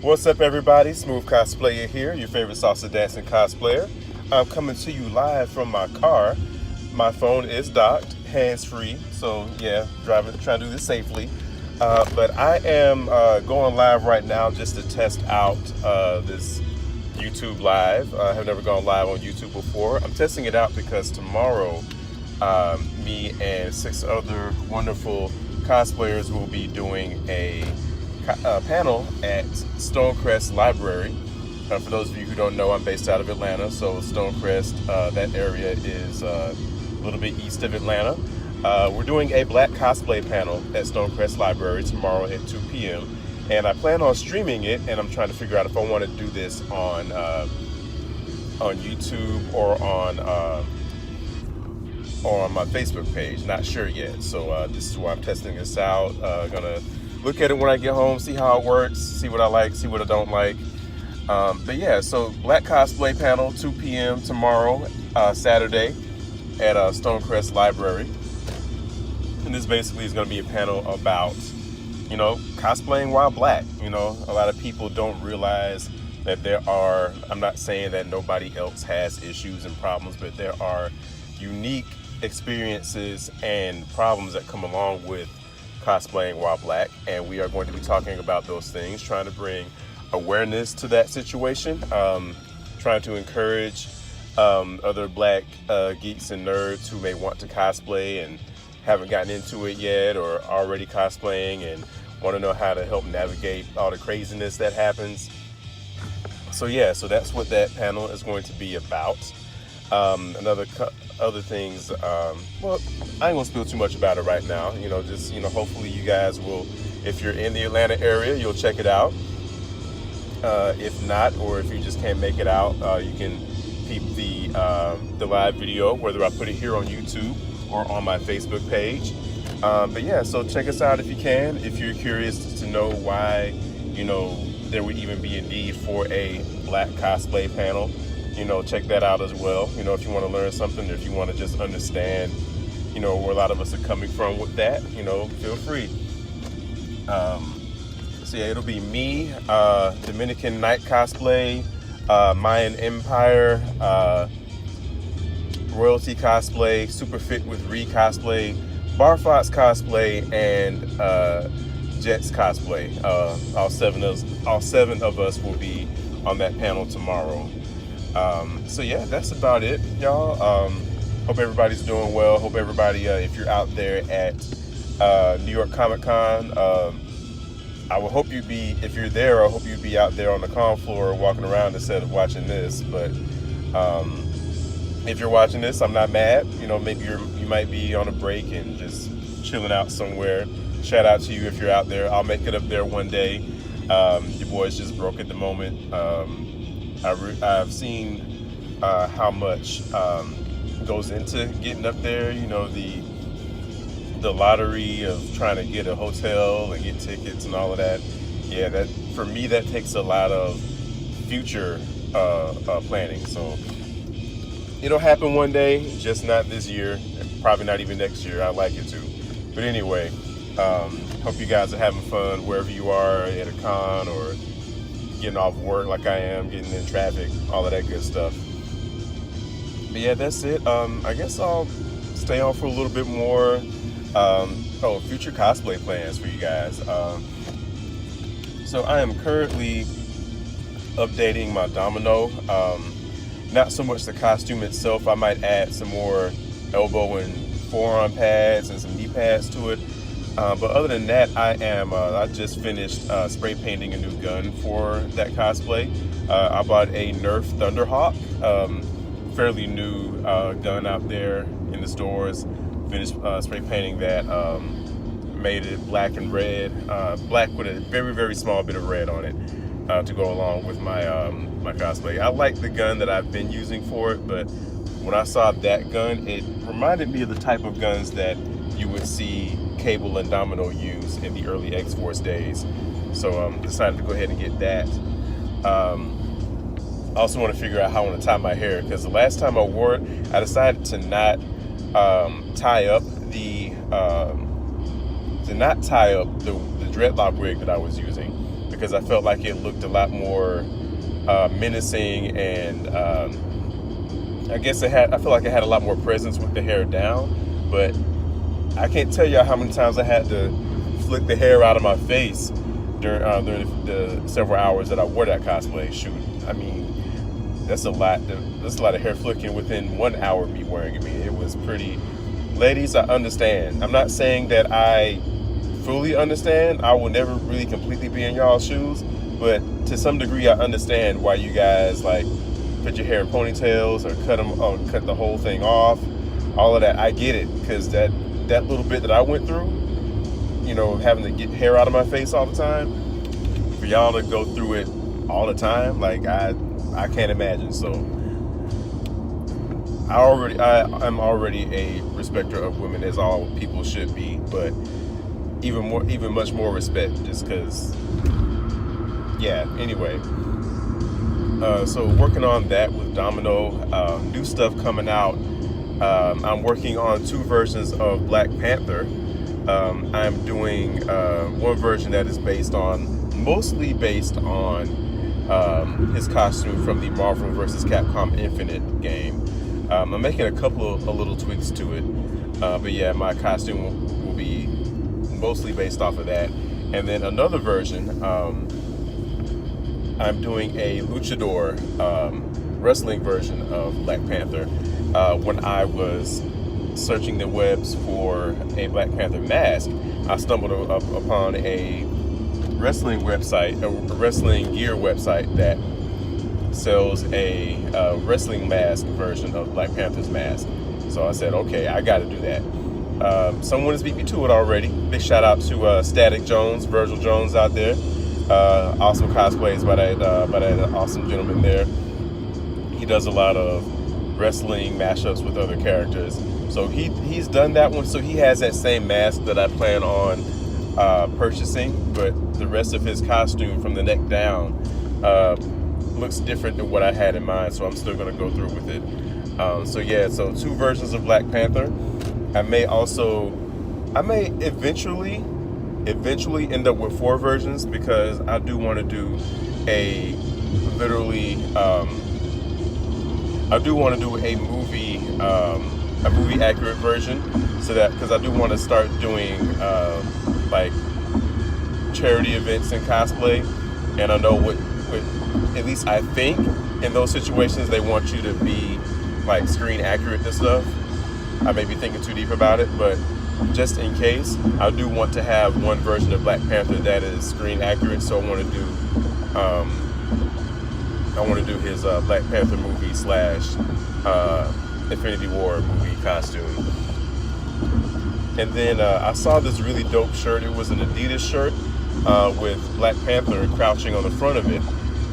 What's up, everybody? Smooth Cosplayer here, your favorite salsa dancing cosplayer. I'm coming to you live from my car. My phone is docked, hands-free, so yeah, driving, trying to do this safely. But I am going live right now just to test out this YouTube Live. I have never gone live on YouTube before. I'm testing it out because tomorrow, me and 6 other wonderful cosplayers will be doing a panel at Stonecrest Library. For those of you who don't know, I'm based out of Atlanta, so Stonecrest, that area is a little bit east of Atlanta. We're doing a black cosplay panel at Stonecrest Library tomorrow at 2 p.m. And I plan on streaming it, and I'm trying to figure out if I want to do this on YouTube or on my Facebook page. Not sure yet. So this is why I'm testing this out. Gonna look at it when I get home, see how it works, see what I like, see what I don't like. But yeah, so black cosplay panel, 2 p.m. tomorrow, Saturday, at Stonecrest Library. And this basically is going to be a panel about, cosplaying while black. A lot of people don't realize that there are, I'm not saying that nobody else has issues and problems, but there are unique experiences and problems that come along with cosplaying while black. And we are going to be talking about those things, trying to bring awareness to that situation, trying to encourage other black geeks and nerds who may want to cosplay and haven't gotten into it yet, or already cosplaying and want to know how to help navigate all the craziness that happens. So yeah, so that's what that panel is going to be about. Other things, well, I ain't gonna spill too much about it right now. Hopefully you guys will, if you're in the Atlanta area, you'll check it out. If not, or if you just can't make it out, you can peep the live video, whether I put it here on YouTube or on my Facebook page. But yeah, so check us out if you can. If you're curious to know why, there would even be a need for a black cosplay panel, check that out as well. If you want to learn something, or if you want to just understand, where a lot of us are coming from with that, feel free. So yeah, it'll be me, Dominican Night Cosplay, Mayan Empire, Royalty Cosplay, Super Fit with Re Cosplay, Barfox Cosplay, and Jets Cosplay. All seven of us will be on that panel tomorrow. So yeah, that's about it, y'all. Hope everybody's doing well. Hope everybody, if you're out there at New York Comic Con, I would hope you'd be, if you're there, I hope you'd be out there on the con floor walking around instead of watching this. But if you're watching this, I'm not mad. Maybe you might be on a break and just chilling out somewhere. Shout out to you if you're out there. I'll make it up there one day. Your boy's just broke at the moment. I've seen how much goes into getting up there. The lottery of trying to get a hotel and get tickets and all of that. Yeah, that for me, that takes a lot of future planning. So it'll happen one day, just not this year, probably not even next year. I'd like it to. But anyway, hope you guys are having fun wherever you are, at a con or getting off work like I am, getting in traffic, all of that good stuff. But yeah, that's it. I guess I'll stay on for a little bit more. Future cosplay plans for you guys. So I am currently updating my domino. Not so much the costume itself. I might add some more elbow and forearm pads and some knee pads to it. But other than that, I just finished spray painting a new gun for that cosplay. I bought a Nerf Thunderhawk, fairly new gun out there in the stores. Finished spray painting that, made it black and red, black with a very, very small bit of red on it to go along with my my cosplay. I like the gun that I've been using for it, but when I saw that gun, it reminded me of the type of guns that you would see Cable and Domino use in the early X-Force days. So decided to go ahead and get that. I also want to figure out how I want to tie my hair, because the last time I wore it, I decided to not tie up the dreadlock wig that I was using, because I felt like it looked a lot more menacing, and I guess I feel like it had a lot more presence with the hair down. But I can't tell y'all how many times I had to flick the hair out of my face during the several hours that I wore that cosplay shoot. I mean, that's a lot. That's a lot of hair flicking within 1 hour of me wearing it. I mean, it was pretty. Ladies, I understand. I'm not saying that I fully understand. I will never really completely be in y'all's shoes, but to some degree, I understand why you guys like put your hair in ponytails or cut the whole thing off. All of that, I get it, because that little bit that I went through, you know, having to get hair out of my face all the time, for y'all to go through it all the time, like I can't imagine. So I'm already a respecter of women, as all people should be, but even much more respect, just because. Yeah. Anyway, so working on that with Domino, new stuff coming out. I'm working on 2 versions of Black Panther. I'm doing one version that is mostly based on his costume from the Marvel vs. Capcom Infinite game. I'm making a couple of little tweaks to it, but yeah, my costume will be mostly based off of that. And then another version, I'm doing a luchador wrestling version of Black Panther. When I was searching the webs for a Black Panther mask, I stumbled upon a wrestling website, a wrestling gear website that sells a wrestling mask version of Black Panther's mask. So I said, okay, I got to do that. Someone has beat me to it already. Big shout out to Static Jones, Virgil Jones out there. Awesome cosplays by that awesome gentleman there. He does a lot of wrestling mashups with other characters. So he's done that one. So he has that same mask that I plan on purchasing, but the rest of his costume from the neck down looks different than what I had in mind. So I'm still going to go through with it. So 2 versions of Black Panther. I may eventually end up with 4 versions, because I do want to do a movie accurate version, so that, because I do want to start doing like charity events in cosplay, and I know what at least I think in those situations they want you to be like screen accurate and stuff. I may be thinking too deep about it, but just in case, I do want to have one version of Black Panther that is screen accurate. So I want to do his Black Panther movie / Infinity War movie costume. And then I saw this really dope shirt. It was an Adidas shirt with Black Panther crouching on the front of it,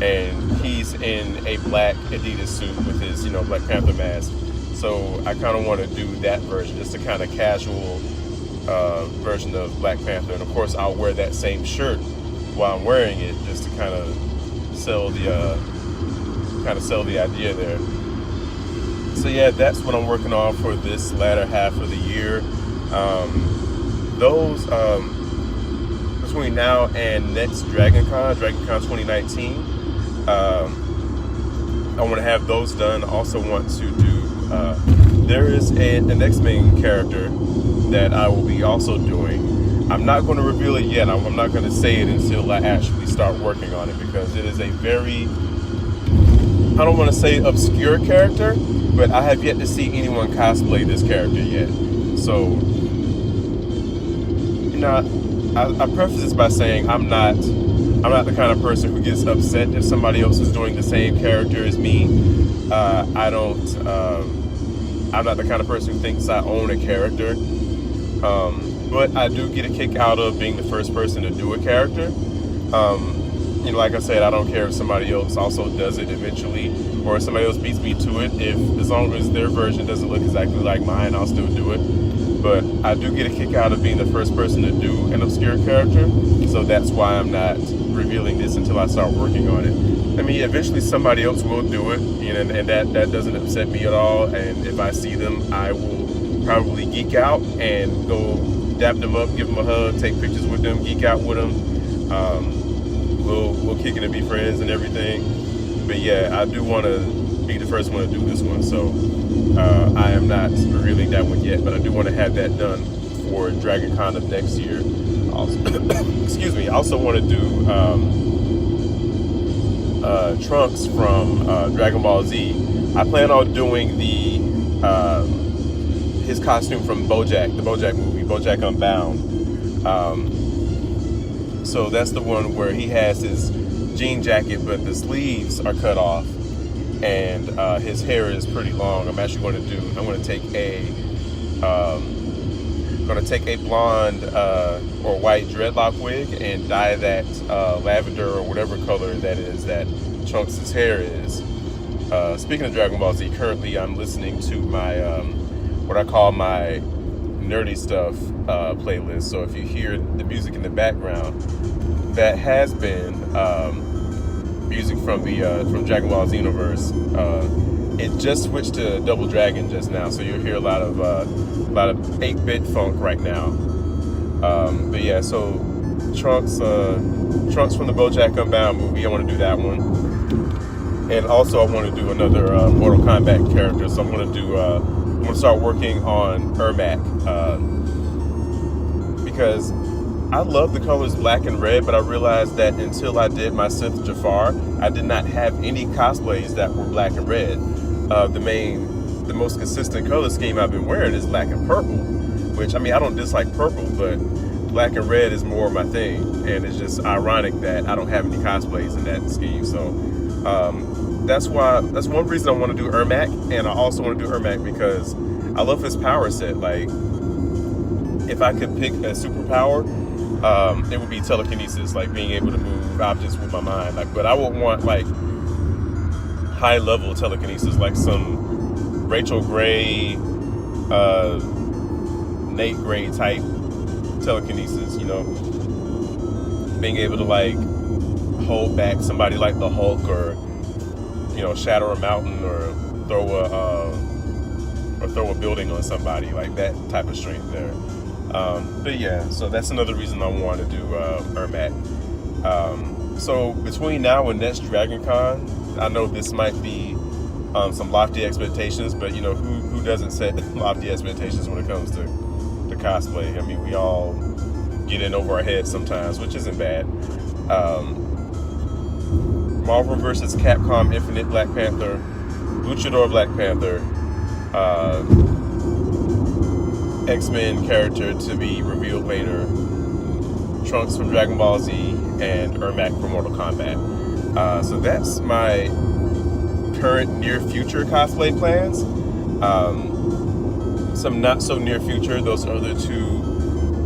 and he's in a black Adidas suit with his Black Panther mask. So I kind of want to do that version, just a kind of casual version of Black Panther. And of course, I'll wear that same shirt while I'm wearing it, just to kind of sell the idea there. So yeah, that's what I'm working on for this latter half of the year. Between now and next DragonCon 2019, I want to have those done. I also want to do. There is an X-Men character that I will be also doing. I'm not going to reveal it yet. I'm not going to say it until I actually start working on it, because it is a very, I don't want to say obscure character, but I have yet to see anyone cosplay this character yet. So, I preface this by saying I'm not the kind of person who gets upset if somebody else is doing the same character as me. I'm not the kind of person who thinks I own a character. But I do get a kick out of being the first person to do a character. Like I said, I don't care if somebody else also does it eventually, or if somebody else beats me to it. As long as their version doesn't look exactly like mine, I'll still do it. But I do get a kick out of being the first person to do an obscure character, so that's why I'm not revealing this until I start working on it. I mean, eventually somebody else will do it, and that doesn't upset me at all. And if I see them, I will probably geek out and go dap them up, give them a hug, take pictures with them, geek out with them. We'll kick it and be friends and everything. But yeah, I do want to be the first one to do this one. So I am not revealing that one yet, but I do want to have that done for Dragon Con of next year. Also, excuse me. I also want to do Trunks from Dragon Ball Z. I plan on doing his costume from BoJack, the BoJack movie, BoJack Unbound. So that's the one where he has his jean jacket, but the sleeves are cut off, and his hair is pretty long. I'm actually going to take a blonde or white dreadlock wig and dye that lavender or whatever color that is that Trunks' hair is. Speaking of Dragon Ball Z, currently I'm listening to my what I call my nerdy stuff playlist. So if you hear the music in the background, that has been music from Dragon Ball Z universe. It just switched to Double Dragon just now, so you'll hear a lot of 8-bit funk right now. But yeah, so Trunks from the BoJack Unbound movie. I want to do that one, and also I want to do another Mortal Kombat character. So I'm going to start working on Ermac, because I love the colors black and red, but I realized that until I did my Sith Jafar, I did not have any cosplays that were black and red. The most consistent color scheme I've been wearing is black and purple, which, I mean, I don't dislike purple, but black and red is more my thing, and it's just ironic that I don't have any cosplays in that scheme. So that's one reason I want to do Ermac, and I also want to do Ermac because I love his power set. Like, if I could pick a superpower, it would be telekinesis, like being able to move objects with my mind. Like, but I would want like high level telekinesis, like some Rachel Gray, Nate Gray type telekinesis. You know, being able to like hold back somebody like the Hulk, or shatter a mountain, or throw a building on somebody, like that type of strength there. But yeah, so that's another reason I want to do Ermac. So between now and next Dragon Con, I know this might be some lofty expectations, but who doesn't set lofty expectations when it comes to cosplay? I mean, we all get in over our heads sometimes, which isn't bad. Marvel vs. Capcom Infinite Black Panther, Luchador Black Panther, X-Men character to be revealed later, Trunks from Dragon Ball Z, and Ermac from Mortal Kombat. So that's my current near future cosplay plans. Some not so near future, those other two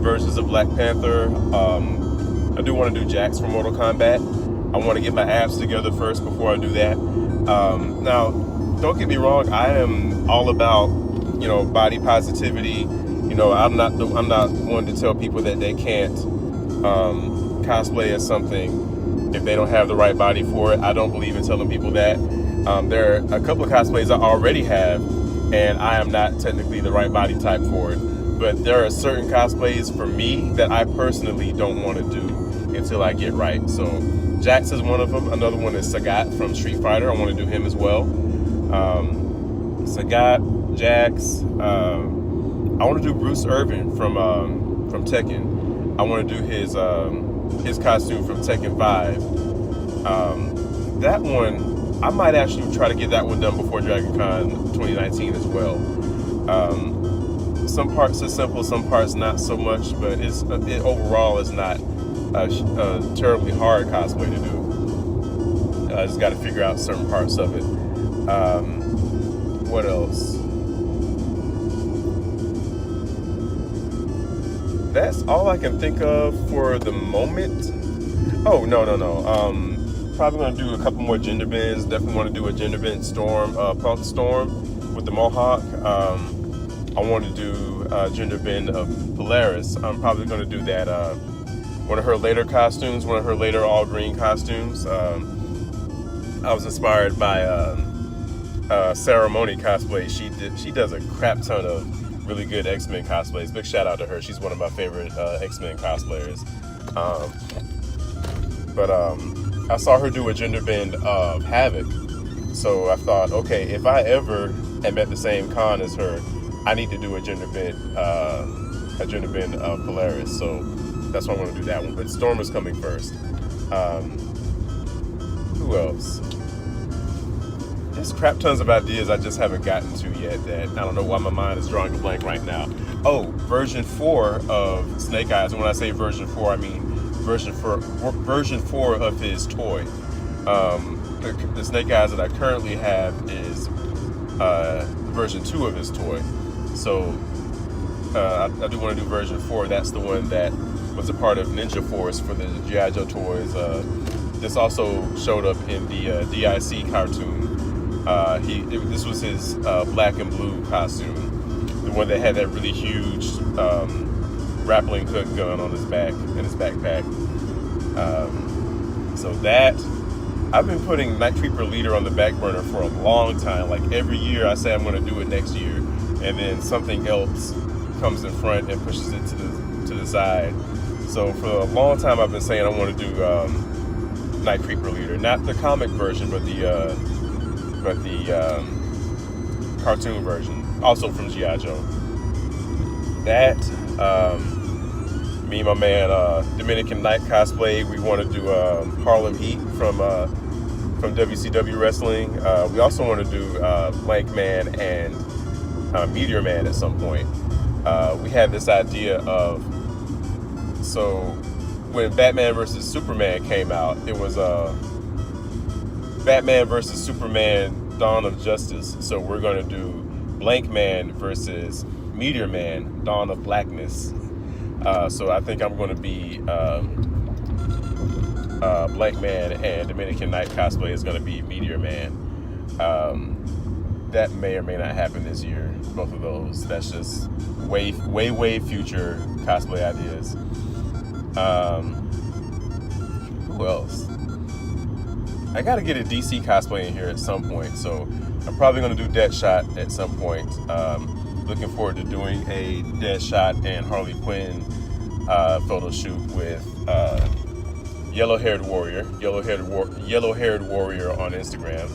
versions of Black Panther. I do want to do Jax from Mortal Kombat. I want to get my abs together first before I do that. Now, don't get me wrong, I am all about body positivity. I'm not one to tell people that they can't cosplay as something if they don't have the right body for it. I don't believe in telling people that. There are a couple of cosplays I already have, and I am not technically the right body type for it. But there are certain cosplays for me that I personally don't want to do until I get right. So Jax is one of them. Another one is Sagat from Street Fighter. I want to do him as well. Sagat, Jax. I want to do Bruce Irvin from Tekken. I want to do his costume from Tekken 5. That one, I might actually try to get that one done before Dragon Con 2019 as well. Some parts are simple, some parts not so much, but it overall is not a terribly hard cosplay to do. I just got to figure out certain parts of it. What else? That's all I can think of for the moment. Oh, no. Probably going to do a couple more gender bends. Definitely want to do a gender bend Punk Storm with the Mohawk. I want to do a gender bend of Polaris. I'm probably going to do that. One of her later costumes, one of her later all-green costumes. I was inspired by Ceremony cosplay. She does a crap ton of really good X-Men cosplays. Big shout out to her. She's one of my favorite X-Men cosplayers. But I saw her do a gender bend of Havoc. So I thought, okay, if I ever am at the same con as her, I need to do a gender bend of Polaris. So that's why I want to do that one. But Storm is coming first. Who else? There's crap tons of ideas I just haven't gotten to yet that I don't know why my mind is drawing a blank right now. Oh, version 4 of Snake Eyes. And when I say version 4, I mean version 4 of his toy. The Snake Eyes that I currently have is version 2 of his toy. So I do want to do version 4. That's the one that was a part of Ninja Force for the G.I. Joe toys. This also showed up in the DIC cartoon. This was his black and blue costume, the one that had that really huge grappling hook gun on his back and his backpack. So that, I've been putting Night Creeper Leader on the back burner for a long time. Like every year I say I'm going to do it next year, and then something else comes in front and pushes it to the side. So for a long time I've been saying I want to do Night Creeper Leader, not the comic version, but the cartoon version, also from G.I. Joe. That, me and my man Dominican Knight Cosplay, we want to do Harlem Heat from WCW Wrestling. We also want to do Blank Man and Meteor Man at some point. We had this idea of, so when Batman vs. Superman came out, it was Batman vs. Superman Dawn of Justice. So we're going to do Blank Man versus Meteor Man Dawn of Blackness. So I think I'm going to be Blank Man, and Dominican Knight cosplay is going to be Meteor Man. That may or may not happen this year, both of those. That's just way future cosplay ideas. Who else? I gotta get a DC cosplay in here at some point, so I'm probably gonna do Deadshot at some point. Looking forward to doing a Deadshot and Harley Quinn photo shoot with Yellow-Haired Warrior on Instagram.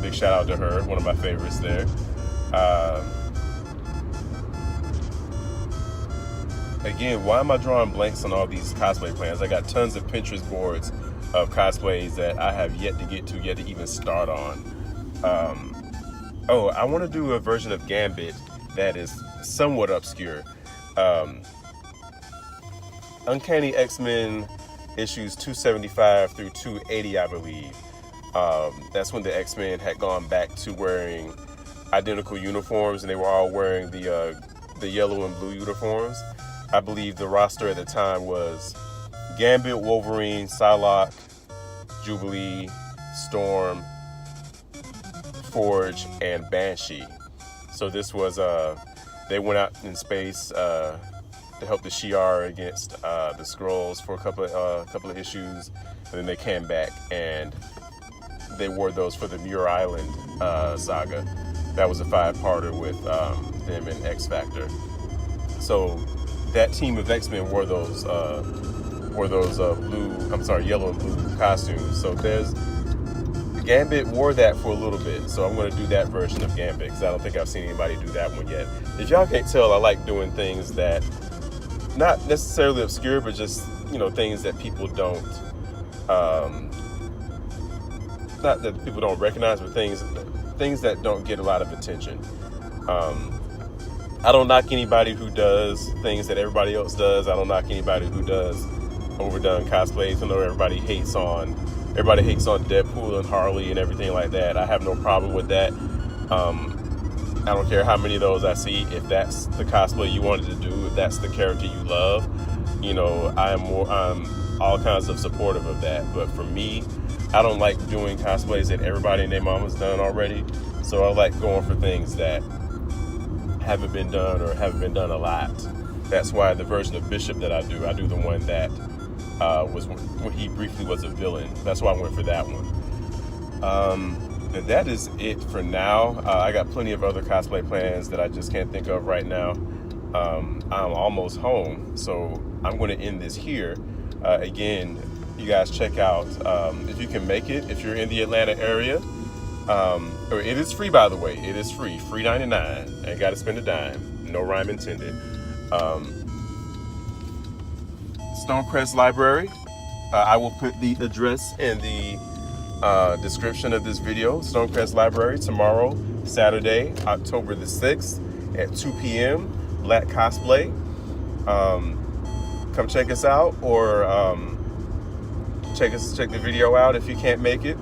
Big shout out to her, one of my favorites there. Again, why am I drawing blanks on all these cosplay plans? I got tons of Pinterest boards of cosplays that I have yet to even start on. I want to do a version of Gambit that is somewhat obscure. Uncanny X-Men issues 275 through 280, I believe. That's when the X-Men had gone back to wearing identical uniforms, and they were all wearing the yellow and blue uniforms. I believe the roster at the time was Gambit, Wolverine, Psylocke, Jubilee, Storm, Forge, and Banshee. So this was they went out in space to help the Shi'ar against the Skrulls for a couple of issues, and then they came back and they wore those for the Muir Island saga. That was a 5-parter with them and X Factor. So that team of X-Men wore those yellow and blue costumes. So Gambit wore that for a little bit. So I'm going to do that version of Gambit because I don't think I've seen anybody do that one yet. If y'all can't tell, I like doing things that not necessarily obscure, but just things that people don't not that people don't recognize, but things that don't get a lot of attention. I don't knock anybody who does things that everybody else does. I don't knock anybody who does overdone cosplays. I know everybody hates on Deadpool and Harley and everything like that. I have no problem with that. I don't care how many of those I see. If that's the cosplay you wanted to do, if that's the character you love, I'm all kinds of supportive of that. But for me, I don't like doing cosplays that everybody and their mama's done already. So I like going for things that haven't been done or haven't been done a lot. That's why the version of Bishop that I do the one that was when he briefly was a villain. That's why I went for that one. And that is it for now. I got plenty of other cosplay plans that I just can't think of right now. I'm almost home, so I'm going to end this here. Again, you guys check out, if you can make it, if you're in the Atlanta area. It is free, by the way. It is free. Free 99. Ain't got to spend a dime. No rhyme intended. Stonecrest Library. I will put the address in the description of this video. Stonecrest Library tomorrow, Saturday, October the 6th at 2 p.m. Black Cosplay. Come check us out, or check the video out if you can't make it.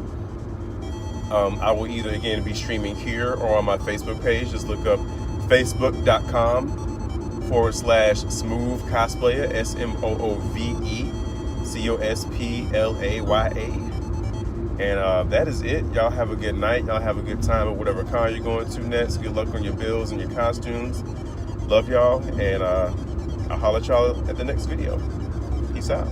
I will either again be streaming here or on my Facebook page. Just look up facebook.com/smooth cosplayer, SMOOVE COSPLAYA. And that is it. Y'all have a good night. Y'all have a good time at whatever con you're going to next. Good luck on your bills and your costumes. Love y'all, and I'll holler at y'all at the next video. Peace out.